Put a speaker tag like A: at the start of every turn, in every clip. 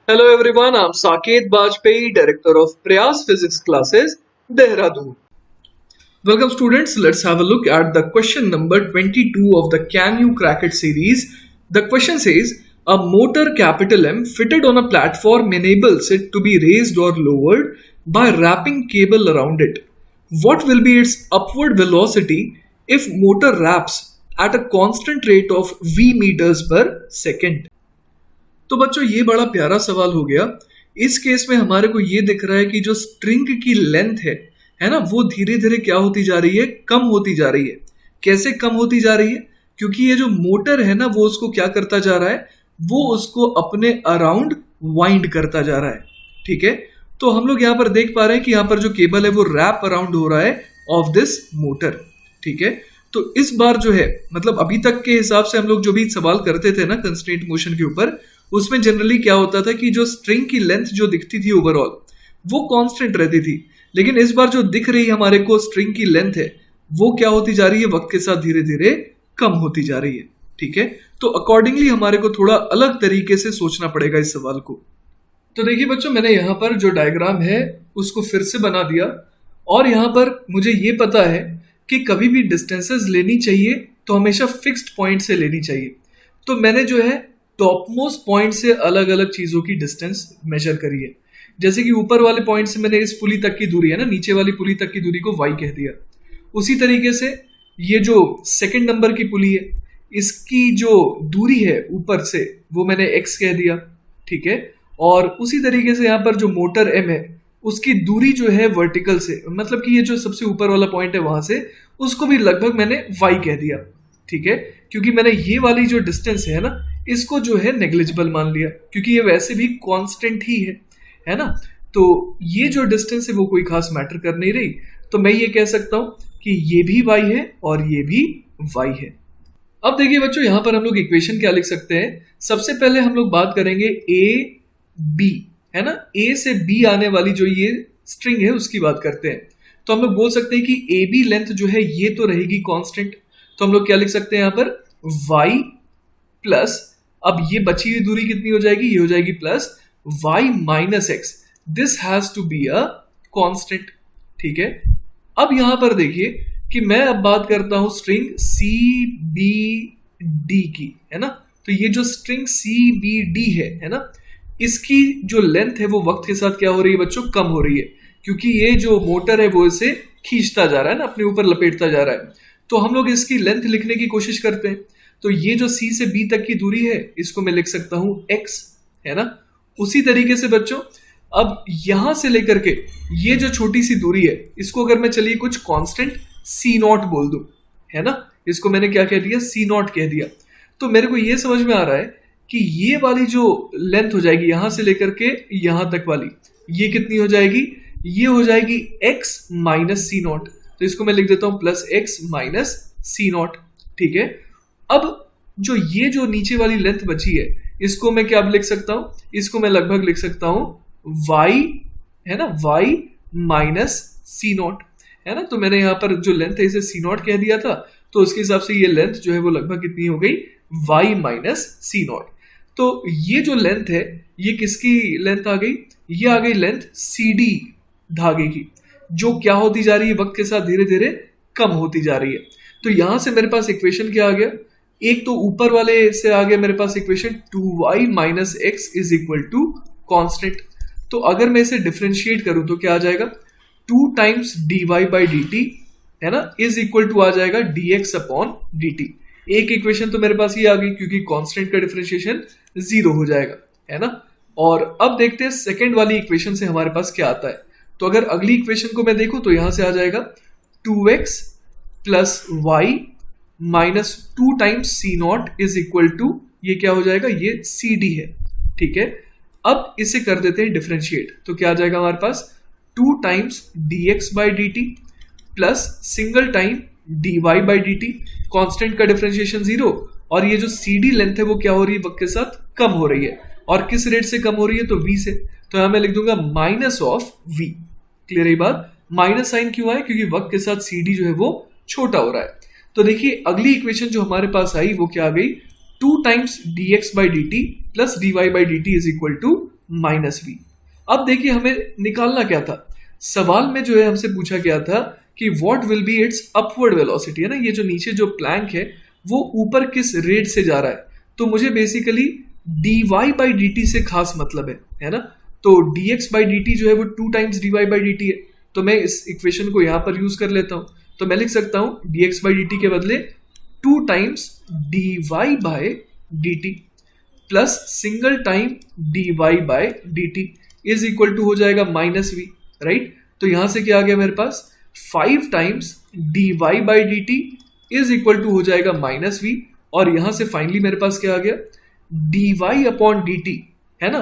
A: Hello everyone, I'm Saket Bajpayee, Director of Prayas Physics Classes, Dehradun. Welcome students, let's have a look at the question number 22 of the Can You Crack It series. The question says, a motor capital M fitted on a platform enables it to be raised or lowered by wrapping cable around it. What will be its upward velocity if motor wraps at a constant rate of V meters per second? तो बच्चों ये बड़ा प्यारा सवाल हो गया। इस case में हमारे को ये दिख रहा है कि जो स्ट्रिंग की लेंथ है ना, वो धीरे धीरे क्या होती जा रही है, कम होती जा रही है। कैसे कम होती जा रही है? क्योंकि ये जो मोटर है ना, वो उसको क्या करता जा रहा है, वो उसको अपने अराउंड वाइंड करता जा रहा है। ठीक है, तो हम लोग यहाँ पर देख पा रहे हैं कि यहाँ पर जो केबल है वो रैप अराउंड हो रहा है ऑफ दिस मोटर। ठीक है, तो इस बार जो है, मतलब अभी तक के हिसाब से हम लोग जो भी सवाल करते थे ना कंस्ट्रेंट मोशन के ऊपर, उसमें जनरली क्या होता था कि जो स्ट्रिंग की लेंथ जो दिखती थी ओवरऑल वो कांस्टेंट रहती थी। लेकिन इस बार जो दिख रही है हमारे को स्ट्रिंग की लेंथ है, वो क्या होती जा रही है, वक्त के साथ धीरे धीरे कम होती जा रही है। ठीक है, तो अकॉर्डिंगली हमारे को थोड़ा अलग तरीके से सोचना पड़ेगा इस सवाल को। तो देखिए बच्चों, मैंने यहाँ पर जो डायग्राम है उसको फिर से बना दिया, और यहाँ पर मुझे ये पता है कि कभी भी डिस्टेंसेस लेनी चाहिए तो हमेशा फिक्स्ड पॉइंट से लेनी चाहिए। तो मैंने जो है टॉप मोस्ट पॉइंट से अलग अलग चीजों की डिस्टेंस मेजर करी है। जैसे कि ऊपर वाले पॉइंट से मैंने इस पुली तक की दूरी है ना, नीचे वाली पुली तक की दूरी को y कह दिया। उसी तरीके से ये जो सेकंड नंबर की पुली है, इसकी जो दूरी है ऊपर से वो मैंने x कह दिया। ठीक है, और उसी तरीके से यहाँ पर जो मोटर m है, उसकी दूरी जो है वर्टिकल से, मतलब कि ये जो सबसे ऊपर वाला पॉइंट है वहां से, उसको भी लगभग मैंने y कह दिया। ठीक है, क्योंकि मैंने ये वाली जो डिस्टेंस है ना, इसको जो है नेग्लिजिबल मान लिया, क्योंकि ये वैसे भी कांस्टेंट ही है ना। तो ये जो डिस्टेंस है वो कोई खास मैटर कर नहीं रही, तो मैं ये कह सकता हूं कि ये भी y है और ये भी y है। अब देखिए बच्चों, यहां पर हम लोग इक्वेशन क्या लिख सकते हैं। सबसे पहले हम लोग बात करेंगे a b, है ना, a से b आने वाली जो ये स्ट्रिंग है उसकी बात करते हैं। तो हम लोग बोल सकते हैं कि ए बी लेंथ जो है ये तो रहेगी कांस्टेंट। तो हम लोग क्या लिख सकते हैं यहाँ पर, y प्लस, अब ये बची हुई दूरी कितनी हो जाएगी, ये हो जाएगी plus y minus x. This has to be a constant. ठीक है, अब यहां पर देखिए कि मैं अब बात करता हूं स्ट्रिंग सी बी डी की, है ना। तो ये जो स्ट्रिंग सी बी डी है ना, इसकी जो लेंथ है वो वक्त के साथ क्या हो रही है बच्चों, कम हो रही है, क्योंकि ये जो मोटर है वो इसे खींचता जा रहा है ना, अपने ऊपर लपेटता जा रहा है। तो हम लोग इसकी लेंथ लिखने की कोशिश करते हैं। तो ये जो C से B तक की दूरी है, इसको मैं लिख सकता हूं x, है ना। उसी तरीके से बच्चों, अब यहां से लेकर के ये जो छोटी सी दूरी है, इसको अगर मैं चलिए कुछ कांस्टेंट C0 बोल दूं, है ना, इसको मैंने क्या कह दिया, C0 कह दिया। तो मेरे को ये समझ में आ रहा है कि ये वाली जो लेंथ हो जाएगी यहां से लेकर के यहां तक वाली, ये कितनी हो जाएगी, ये हो जाएगी x माइनस C0। तो इसको मैं लिख देता हूं प्लस x माइनस C0। ठीक है, अब जो ये जो नीचे वाली लेंथ बची है, इसको मैं क्या लिख सकता हूं, इसको मैं लगभग लिख सकता हूं y, है ना, y माइनस C0, है ना। तो मैंने यहां पर जो लेंथ है इसे C0 कह दिया था, तो उसके हिसाब से ये लेंथ जो है वो लगभग कितनी हो गई, y माइनस C0। तो ये जो लेंथ है ये किसकी लेंथ आ गई, ये आ गई लेंथ CD धागे की, जो क्या होती जा रही है, वक्त के साथ धीरे धीरे कम होती जा रही है। तो यहां से मेरे पास इक्वेशन क्या आ गया, एक तो ऊपर वाले से आ गया मेरे पास equation 2y minus x is equal to constant. तो अगर मैं इसे डिफरेंशिएट करूं तो क्या आ जाएगा, 2 टाइम्स dy बाई dt, है ना, इज इक्वल टू आ जाएगा dx अपॉन dt। एक इक्वेशन तो मेरे पास ये आ गई, क्योंकि कांस्टेंट का डिफरेंशिएशन 0 हो जाएगा, है ना। और अब देखते हैं सेकेंड वाली इक्वेशन से हमारे पास क्या आता है। तो अगर अगली इक्वेशन को मैं देखूं तो यहां से आ जाएगा 2x plus y minus 2 times C0 is equal to, ये क्या हो जाएगा, ये CD है। ठीक है, अब इसे कर देते हैं डिफरेंशिएट, तो क्या आ जाएगा हमारे पास, 2 times dx by dt plus single time dy by dt, constant का डिफरेंशिएशन 0, और ये जो CD लेंथ है वो क्या हो रही है, वक्त के साथ कम हो रही है। और किस रेट से कम हो रही है, तो v से। तो यहां मैं लिख दूंगा माइनस ऑफ v। क्लियर है बात, माइनस साइन क्यों आया, क्योंकि वक्त के साथ CD जो है वो छोटा हो रहा है। तो देखिए अगली इक्वेशन जो हमारे पास आई वो क्या आ गई, 2 times dx by dt plus dy by dt is equal to minus v. अब देखिए हमें निकालना क्या था, सवाल में जो है हमसे पूछा गया था कि what will be it's upward velocity, है ना, ये जो नीचे जो प्लैंक है वो ऊपर किस रेट से जा रहा है। तो मुझे basically d y by d t से खास मतलब है ना। तो d x by d t जो है वो 2 times d y by d t है। तो मैं इस इक्वेशन को यहाँ पर यूज कर लेता हूँ। तो मैं लिख सकता हूँ d x by d t के बदले 2 times d y by d t plus single time d y by d t is equal to हो जाएगा माइनस वी, राइट। तो यहां से क्या आ गया मेरे पास 5 times d y by d t is equal to हो जाएगा माइनस वी। और यहां से फाइनली मेरे पास क्या आ गया, d y upon d t, है ना,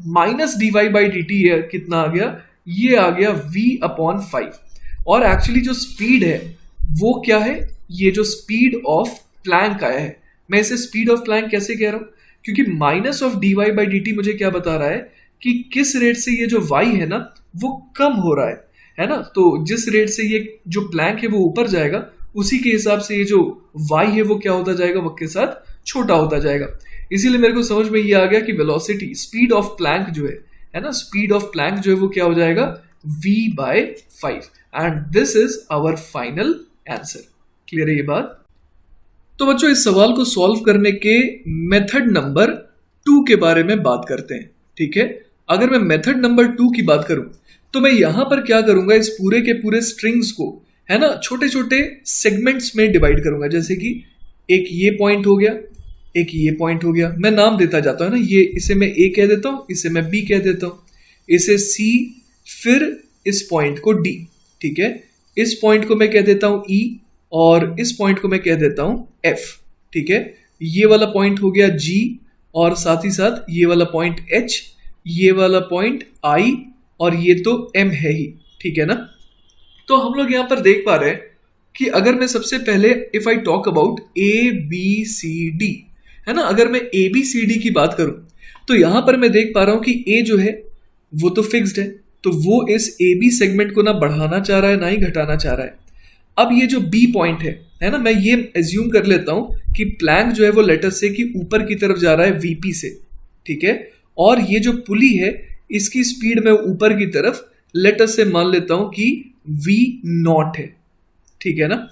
A: minus d y by d t कितना आ गया, ये आ गया v अपॉन 5। और एक्चुअली जो स्पीड है वो क्या है, ये जो स्पीड ऑफ प्लैंक आया है, मैं इसे स्पीड ऑफ प्लैंक कैसे कह रहा हूं, क्योंकि minus of d y by d t मुझे क्या बता रहा है कि किस रेट से ये जो y है ना वो कम हो रहा है ना। तो जिस रेट से ये जो प्लैंक है वो ऊपर जाएगा उसी के हिसाब से ये जो y है वो क्या होता जाएगा, वक्त के साथ छोटा होता जाएगा। इसीलिए मेरे को समझ में ये आ गया कि वेलोसिटी स्पीड ऑफ प्लैंक जो है ना, स्पीड ऑफ प्लैंक जो है वो क्या हो जाएगा v by 5 and this is our final answer. Clear है ये बात। तो बच्चों इस सवाल को सॉल्व करने के मेथड नंबर 2 के बारे में बात करते हैं, ठीक है। अगर मैं मेथड नंबर 2 की बात करूं तो मैं यहां पर क्या करूंगा, इस पूरे के पूरे स्ट्रिंग्स को, है ना, छोटे छोटे सेगमेंट्स में डिवाइड करूंगा। जैसे कि एक ये पॉइंट हो गया, एक ये पॉइंट हो गया, मैं नाम देता जाता हूं ना, ये इसे मैं ए कह देता हूं, इसे मैं बी कह देता हूं, इसे सी, फिर इस पॉइंट को डी, ठीक है, इस पॉइंट को मैं कह देता हूं ई और इस पॉइंट को मैं कह देता हूं एफ, ठीक है। ये वाला पॉइंट हो गया जी और साथ ही साथ ये वाला पॉइंट एच, ये वाला पॉइंट आई और ये तो एम है ही, ठीक है ना। तो हम लोग यहां पर देख पा रहे हैं कि अगर मैं सबसे पहले if I talk about A B C D, है ना, अगर मैं ए बी सी डी की बात करूं तो यहां पर मैं देख पा रहा हूं कि ए जो है वो तो फिक्स्ड है, तो वो इस ए बी सेगमेंट को ना बढ़ाना चाह रहा है ना ही घटाना चाह रहा है। अब ये जो बी पॉइंट है ना, मैं ये एज्यूम कर लेता हूं कि प्लैंक जो है वो लेटर से कि ऊपर की तरफ जा रहा है वीपी से, ठीक है, और ये जो पुली है इसकी स्पीड में ऊपर की तरफ लेटर से मान लेता हूं कि वी नॉट है, ठीक है ना।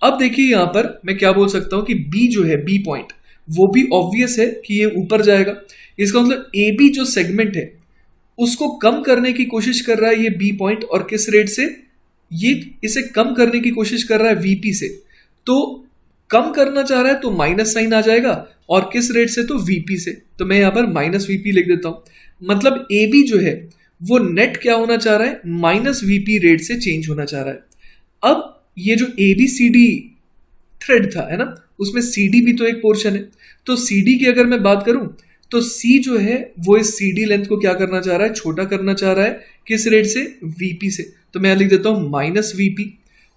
A: अब देखिए यहां पर मैं क्या बोल सकता हूं कि बी जो है, बी पॉइंट, वो भी ऑब्वियस है कि ये ऊपर जाएगा। इसका मतलब ए बी जो सेगमेंट है उसको कम करने की कोशिश कर रहा है ये बी पॉइंट, और किस रेट से, ये इसे कम करने की कोशिश कर रहा है वीपी से। तो कम करना चाह रहा है तो माइनस साइन आ जाएगा, और किस रेट से, तो वीपी से। तो मैं यहां पर माइनस वीपी लिख देता हूं। मतलब ए बी जो है वो नेट क्या होना चाह रहा है, माइनस वीपी रेट से चेंज होना चाह रहा है। अब ये जो A B C D thread था, है ना, उसमें सी डी भी तो एक पोर्शन है। तो सी डी की अगर मैं बात करूं तो सी जो है वो इस सी डी लेंथ को क्या करना चाह रहा है, छोटा करना चाह रहा है, किस रेट से, वीपी से। तो मैं लिख देता हूं माइनस वीपी।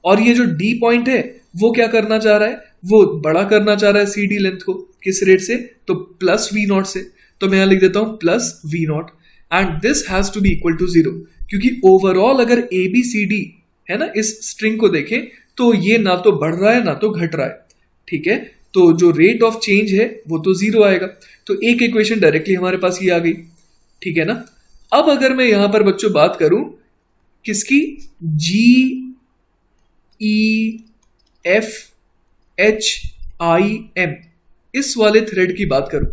A: और ये जो डी पॉइंट है वो क्या करना चाह रहा है, वो बड़ा करना चाह रहा है सी डी लेंथ को, किस रेट से, तो प्लस वी नॉट से। तो मैं यहां लिख देता हूं plus v not and this has to be equal to 0, क्योंकि ओवरऑल अगर ए बी सी डी, है ना, इस स्ट्रिंग को देखें तो ये ना तो बढ़ रहा है ना तो घट रहा है, ठीक है। तो जो रेट ऑफ चेंज है वो तो 0 आएगा। तो एक इक्वेशन डायरेक्टली हमारे पास ये आ गई, ठीक है ना। अब अगर मैं यहां पर बच्चों बात करूं किसकी, G E F H I M, इस वाले थ्रेड की बात करूं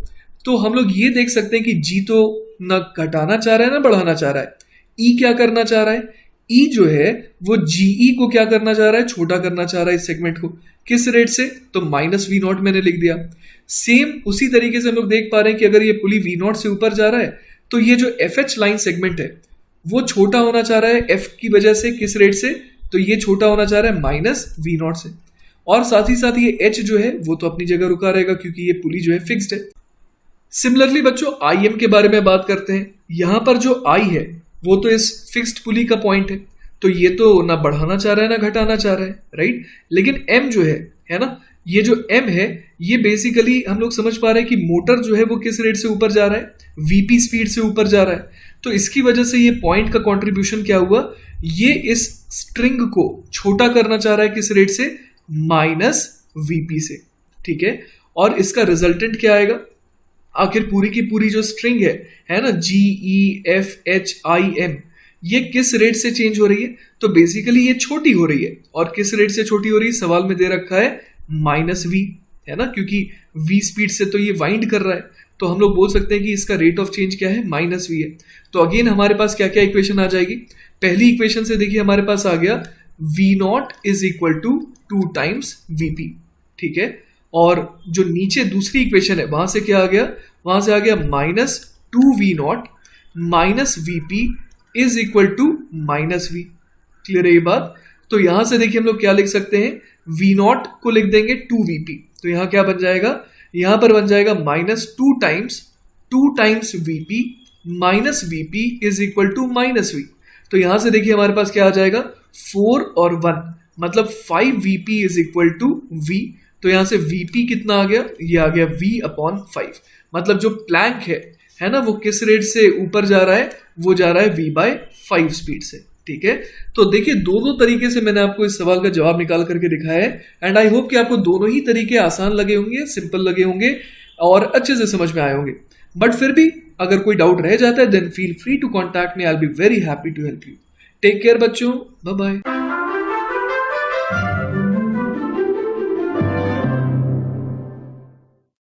A: तो हम लोग ये देख सकते हैं कि जी तो ना घटाना चाह रहा है ना बढ़ाना चाह रहा है। ई क्या करना चाह रहा है, ई जो है वो जीई को क्या करना चाह रहा है, छोटा करना चाह रहा है इस सेगमेंट को, किस रेट से, तो माइनस वी नॉट मैंने लिख दिया। सेम उसी तरीके से हम लोग देख पा रहे हैं कि अगर ये पुली वी नॉट से ऊपर जा रहा है तो ये जो एफ एच लाइन सेगमेंट है वो छोटा होना चाह रहा है एफ की वजह से, किस रेट से, तो ये छोटा होना चाह रहा है माइनस वी नॉट से। और साथ ही साथ ये एच जो है वो तो अपनी जगह रुका रहेगा क्योंकि ये पुली जो है फिक्स्ड है। सिमिलरली बच्चों आई एम के बारे में बात करते हैं। यहां पर जो आई है वो तो इस फिक्स्ड पुली का पॉइंट है, तो ये तो ना बढ़ाना चाह रहा है ना घटाना चाह रहा है, राइट। लेकिन एम जो है ना, ये जो एम है ये बेसिकली हम लोग समझ पा रहे हैं कि मोटर जो है वो किस रेट से ऊपर जा रहा है, वीपी स्पीड से ऊपर जा रहा है। तो इसकी वजह से ये पॉइंट का कंट्रीब्यूशन क्या हुआ, ये इस स्ट्रिंग को छोटा करना चाह रहा है किस रेट से, माइनस वीपी से, ठीक है। और इसका रिजल्टेंट क्या आएगा, आखिर पूरी की पूरी जो स्ट्रिंग है ना, GEFHIM, ये किस रेट से चेंज हो रही है? तो बेसिकली ये छोटी हो रही है, और किस रेट से छोटी हो रही है? सवाल में दे रखा है -v, है ना, क्योंकि v स्पीड से तो ये वाइंड कर रहा है, तो हम लोग बोल सकते हैं कि इसका रेट ऑफ चेंज क्या है? -v है। तो अगेन हमारे पास क्या क्या इक्वेशन आ जाएगी? पहली इक्वेशन से देखिए हमारे पास आ गया v0 is equal to 2 times vp, ठीक है। और जो नीचे दूसरी इक्वेशन है वहां से क्या आ गया? वहां से आ गया -2v0 minus vp is equal to -v। क्लियर है ये बात? तो यहां से देखिए हम लोग क्या लिख सकते हैं? v0 को लिख देंगे 2vp, तो यहां क्या बन जाएगा? यहां पर बन जाएगा -2 times vp minus vp is equal to -v। तो यहां से देखिए हमारे पास क्या आ जाएगा? 4 और 1 मतलब 5vp is equal to v। तो यहां से vp कितना आ गया? ये आ गया v/5। मतलब जो प्लैंक है ना, वो किस रेट से ऊपर जा रहा है? वो जा रहा है v/5 स्पीड से, ठीक है। तो देखिए दो तरीके से मैंने आपको इस सवाल का जवाब निकाल करके दिखाया है, एंड आई होप कि आपको दोनों ही तरीके आसान लगे होंगे, सिंपल लगे होंगे और अच्छे से समझ में आए होंगे। बट फिर भी अगर कोई डाउट रह जाता है then feel free to contact me, I will be very happy to help you. Take care बच्चों, बाय बाय।